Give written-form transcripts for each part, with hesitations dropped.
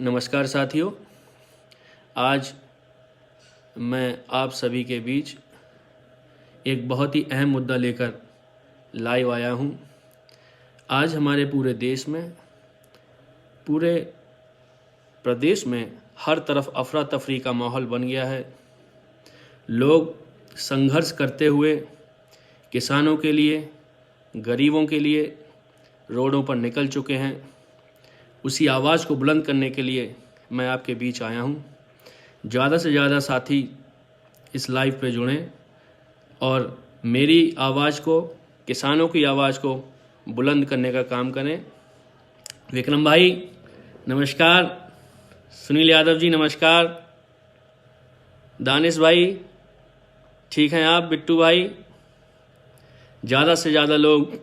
नमस्कार साथियों, आज मैं आप सभी के बीच एक बहुत ही अहम मुद्दा लेकर लाइव आया हूँ। आज हमारे पूरे देश में, पूरे प्रदेश में हर तरफ अफरा तफरी का माहौल बन गया है। लोग संघर्ष करते हुए किसानों के लिए, गरीबों के लिए रोडों पर निकल चुके हैं। उसी आवाज़ को बुलंद करने के लिए मैं आपके बीच आया हूँ। ज़्यादा से ज़्यादा साथी इस लाइव पे जुड़ें और मेरी आवाज़ को, किसानों की आवाज़ को बुलंद करने का काम करें। विक्रम भाई नमस्कार, सुनील यादव जी नमस्कार, दानिश भाई ठीक हैं आप, बिट्टू भाई, ज़्यादा से ज़्यादा लोग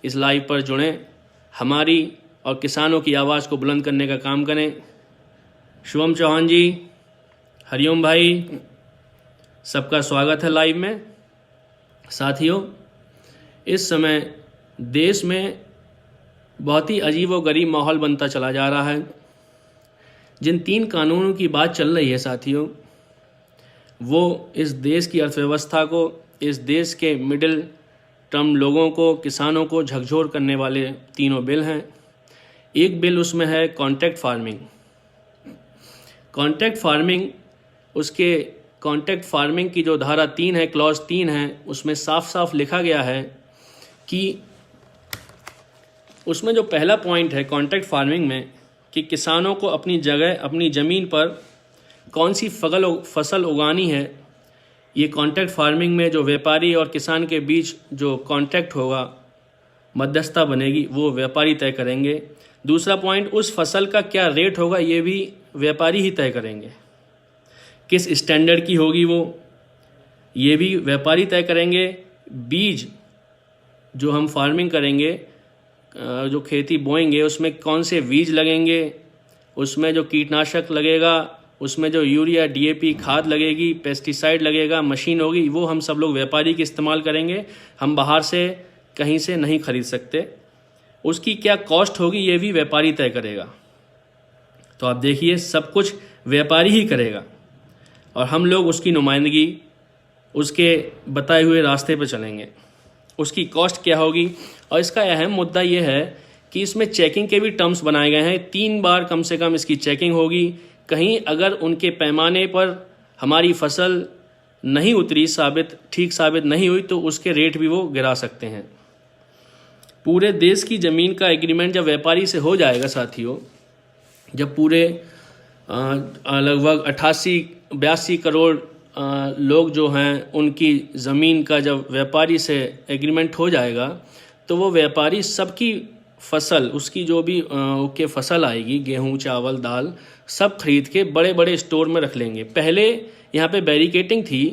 इस लाइव पर जुड़ें, हमारी और किसानों की आवाज़ को बुलंद करने का काम करें। शुभम चौहान जी, हरिओम भाई, सबका स्वागत है लाइव में। साथियों, इस समय देश में बहुत ही अजीबोगरीब माहौल बनता चला जा रहा है। जिन 3 कानूनों की बात चल रही है साथियों, वो इस देश की अर्थव्यवस्था को, इस देश के मिडिल टर्म लोगों को, किसानों को झकझोर करने वाले तीनों बिल हैं। एक बिल उसमें है कॉन्ट्रैक्ट फार्मिंग। कॉन्ट्रैक्ट फार्मिंग, उसके कॉन्ट्रैक्ट फार्मिंग की जो धारा 3 है, क्लॉज 3 है, उसमें साफ साफ लिखा गया है कि उसमें जो पहला पॉइंट है कॉन्ट्रैक्ट फार्मिंग में कि किसानों को अपनी जगह, अपनी ज़मीन पर कौन सी फसल उगानी है, ये कॉन्ट्रैक्ट फार्मिंग में जो व्यापारी और किसान के बीच जो कॉन्ट्रैक्ट होगा, मध्यस्थता बनेगी, वो व्यापारी तय करेंगे। दूसरा पॉइंट, उस फसल का क्या रेट होगा ये भी व्यापारी ही तय करेंगे। किस स्टैंडर्ड की होगी वो, ये भी व्यापारी तय करेंगे। बीज जो हम फार्मिंग करेंगे, जो खेती बोएंगे, उसमें कौन से बीज लगेंगे, उसमें जो कीटनाशक लगेगा, उसमें जो यूरिया डीएपी खाद लगेगी, पेस्टिसाइड लगेगा, मशीन होगी, वो हम सब लोग व्यापारी की इस्तेमाल करेंगे। हम बाहर से कहीं से नहीं खरीद सकते। उसकी क्या कॉस्ट होगी ये भी व्यापारी तय करेगा। तो आप देखिए, सब कुछ व्यापारी ही करेगा और हम लोग उसकी नुमाइंदगी, उसके बताए हुए रास्ते पर चलेंगे। उसकी कॉस्ट क्या होगी, और इसका अहम मुद्दा ये है कि इसमें चेकिंग के भी टर्म्स बनाए गए हैं। 3 बार कम से कम इसकी चेकिंग होगी। कहीं अगर उनके पैमाने पर हमारी फसल नहीं उतरी, ठीक साबित नहीं हुई, तो उसके रेट भी वो गिरा सकते हैं। पूरे देश की ज़मीन का एग्रीमेंट जब व्यापारी से हो जाएगा साथियों, जब पूरे लगभग 88-82 करोड़ लोग जो हैं उनकी ज़मीन का जब व्यापारी से एग्रीमेंट हो जाएगा, तो वो व्यापारी सबकी फसल, उसकी जो भी के फसल आएगी, गेहूं, चावल, दाल, सब खरीद के बड़े बड़े स्टोर में रख लेंगे। पहले यहाँ पे बैरिकेटिंग थी,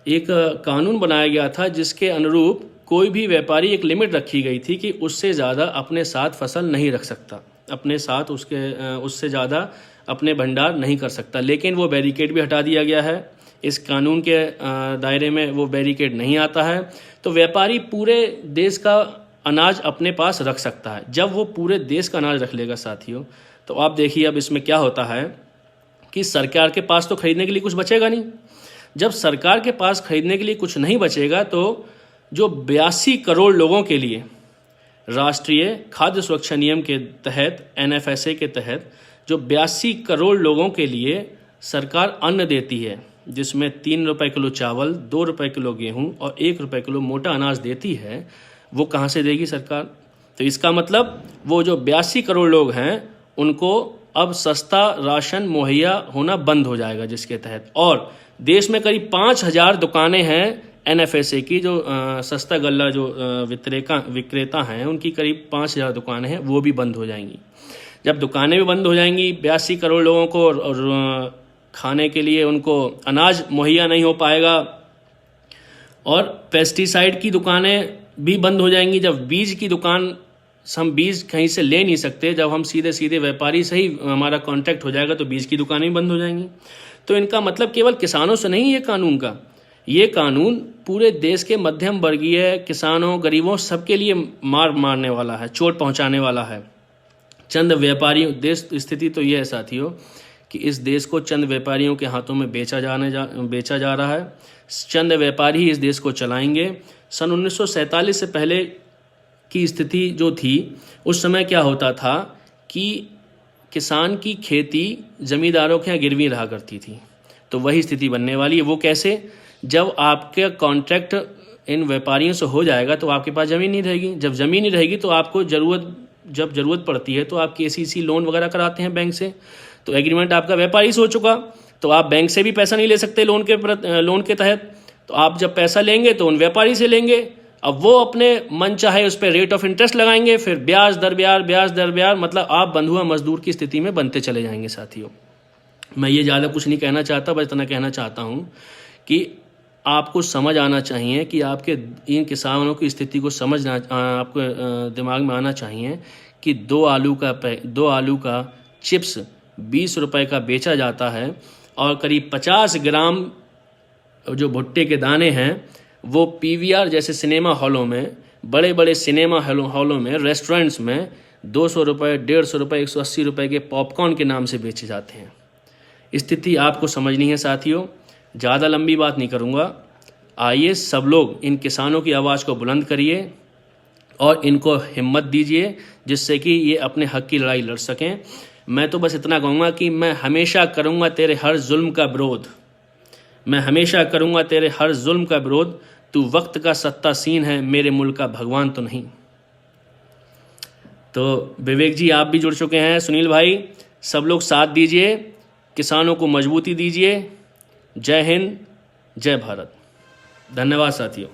एक कानून बनाया गया था जिसके अनुरूप कोई भी व्यापारी, एक लिमिट रखी गई थी कि उससे ज़्यादा अपने साथ फसल नहीं रख सकता, अपने साथ उससे ज़्यादा अपने भंडार नहीं कर सकता। लेकिन वो बैरिकेड भी हटा दिया गया है। इस कानून के दायरे में वो बैरिकेड नहीं आता है। तो व्यापारी पूरे देश का अनाज अपने पास रख सकता है। जब वो पूरे देश का अनाज रख लेगा साथियों, तो आप देखिए अब इसमें क्या होता है कि सरकार के पास तो खरीदने के लिए कुछ बचेगा नहीं। जब सरकार के पास खरीदने के लिए कुछ नहीं बचेगा, तो जो 82 करोड़ लोगों के लिए राष्ट्रीय खाद्य सुरक्षा नियम के तहत, NFSA के तहत, जो 82 करोड़ लोगों के लिए सरकार अन्न देती है, जिसमें 3 रुपये किलो चावल, 2 रुपये किलो गेहूं और 1 रुपये किलो मोटा अनाज देती है, वो कहाँ से देगी सरकार? तो इसका मतलब वो जो 82 करोड़ लोग हैं उनको अब सस्ता राशन मुहैया होना बंद हो जाएगा, जिसके तहत। और देश में करीब 5000 दुकानें हैं NFSA की, जो सस्ता गल्ला जो विक्रेता हैं, उनकी करीब 5000 दुकानें हैं, वो भी बंद हो जाएंगी। जब दुकानें भी बंद हो जाएंगी, 82 करोड़ लोगों को और खाने के लिए उनको अनाज मुहैया नहीं हो पाएगा, और पेस्टिसाइड की दुकानें भी बंद हो जाएंगी। जब बीज की दुकान, हम बीज कहीं से ले नहीं सकते, जब हम सीधे सीधे व्यापारी से ही हमारा कॉन्टैक्ट हो जाएगा, तो बीज की दुकानें भी बंद हो जाएंगी। तो इनका मतलब केवल किसानों से नहीं, ये कानून का, ये कानून पूरे देश के मध्यम वर्गीय किसानों, गरीबों, सबके लिए मारने वाला है, चोट पहुंचाने वाला है। चंद व्यापारियों, देश स्थिति तो ये है साथियों कि इस देश को चंद व्यापारियों के हाथों में बेचा जा रहा है। चंद व्यापारी ही इस देश को चलाएंगे। सन 1947 से पहले की स्थिति जो थी, उस समय क्या होता था कि किसान की खेती जमींदारों के यहाँ गिरवी रहा करती थी। तो वही स्थिति बनने वाली है। वो कैसे? जब आपके कॉन्ट्रैक्ट इन व्यापारियों से हो जाएगा तो आपके पास ज़मीन नहीं रहेगी। जब ज़मीन नहीं रहेगी तो आपको जब ज़रूरत पड़ती है तो आप KCC लोन वगैरह कराते हैं बैंक से। तो एग्रीमेंट आपका व्यापारी से हो चुका, तो आप बैंक से भी पैसा नहीं ले सकते लोन के तहत। तो आप जब पैसा लेंगे तो उन व्यापारी से लेंगे। अब वो अपने मन चाहे उस पर रेट ऑफ इंटरेस्ट लगाएंगे, फिर ब्याज दर ब्याज, मतलब आप बंधुआ मजदूर की स्थिति में बनते चले जाएंगे साथियों। मैं ये ज़्यादा कुछ नहीं कहना चाहता, बस इतना कहना चाहता हूँ कि आपको समझ आना चाहिए कि आपके इन किसानों की स्थिति को समझना आपको दिमाग में आना चाहिए कि 2 आलू का चिप्स 20 रुपए का बेचा जाता है और करीब 50 ग्राम जो भुट्टे के दाने हैं वो PVR जैसे सिनेमा हॉलों में, बड़े बड़े सिनेमा हॉलों में, रेस्टोरेंट्स में 200 रुपये, 150 रुपये, 180 रुपये के पॉपकॉर्न के नाम से बेचे जाते हैं। स्थिति आपको समझनी है साथियों। ज़्यादा लंबी बात नहीं करूँगा। आइए सब लोग इन किसानों की आवाज़ को बुलंद करिए और इनको हिम्मत दीजिए जिससे कि ये अपने हक की लड़ाई लड़ सकें। मैं तो बस इतना कहूँगा कि मैं हमेशा करूँगा तेरे हर जुल्म का विरोध, मैं हमेशा करूँगा तेरे हर जुल्म का विरोध। तू वक्त का सत्ता सीन है, मेरे मुल्क का भगवान तो नहीं। तो विवेक जी आप भी जुड़ चुके हैं, सुनील भाई, सब लोग साथ दीजिए, किसानों को मजबूती दीजिए। जय हिंद, जय भारत। धन्यवाद साथियों।